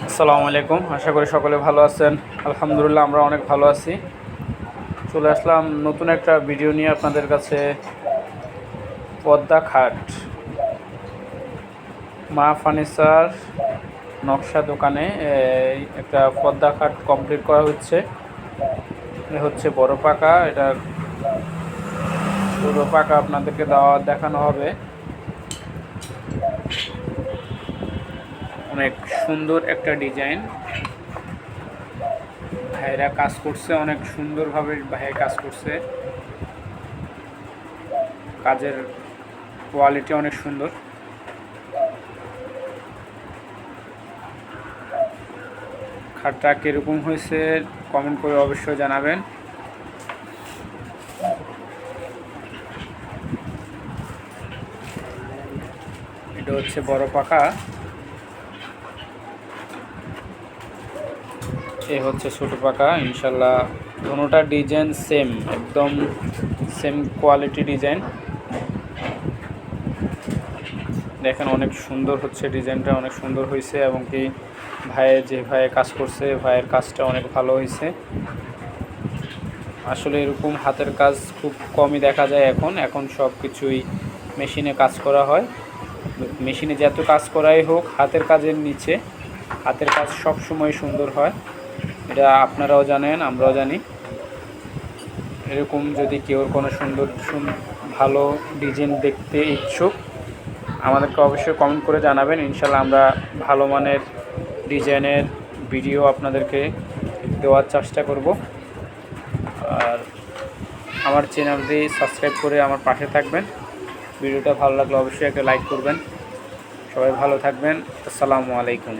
আসসালামু আলাইকুম। আশা করি সকলে ভালো আছেন। আলহামদুলিল্লাহ আমরা অনেক ভালো আছি। চলে আসলাম নতুন একটা ভিডিও নিয়ে আপনাদের কাছে। পদ্মা খাট মা ফার্নিচার নকশা দোকানে একটা পদ্মা খাট কমপ্লিট করা হচ্ছে। এ হচ্ছে বড় পাকা, এটা ছোটো পাকা আপনাদেরকে দেখানো হবে। অনেক সুন্দর একটা ডিজাইন, ভাইরা কাজ করছে, অনেক সুন্দরভাবে ভাইয়ের কাজ করছে। কাজের কোয়ালিটি অনেক সুন্দর। খাটটা কীরকম হয়েছে কমেন্ট করে অবশ্যই জানাবেন। এটা হচ্ছে বড় পাকা, এ হচ্ছে ছোটো পাকা। ইনশাল্লাহ দুটোটা ডিজাইন সেম, একদম সেম কোয়ালিটি ডিজাইন। দেখেন অনেক সুন্দর হচ্ছে ডিজাইনটা, অনেক সুন্দর হয়েছে। এবং কি ভাইয়ের কাজ করছে, ভাইয়ের কাজটা অনেক ভালো হয়েছে। আসলে এরকম হাতের কাজ খুব কমই দেখা যায় এখন সব কিছুই মেশিনে কাজ করা হয়। মেশিনে যত কাজ করাই হোক, হাতের কাজের নিচে হাতের কাজ সব সময় সুন্দর হয়। এটা আপনারাও জানেন, আমরাও জানি। এরকম যদি কেউ কোনো সুন্দর ভালো ডিজাইন দেখতে ইচ্ছুক, আমাদেরকে অবশ্যই কমেন্ট করে জানাবেন। ইনশাল্লাহ আমরা ভালো মানের ডিজাইনের ভিডিও আপনাদেরকে দেওয়ার চেষ্টা করব। আর আমার চ্যানেলটি সাবস্ক্রাইব করে আমার পাশে থাকবেন। ভিডিওটা ভালো লাগলে অবশ্যই একটা লাইক করবেন। সবাই ভালো থাকবেন। আসসালামু আলাইকুম।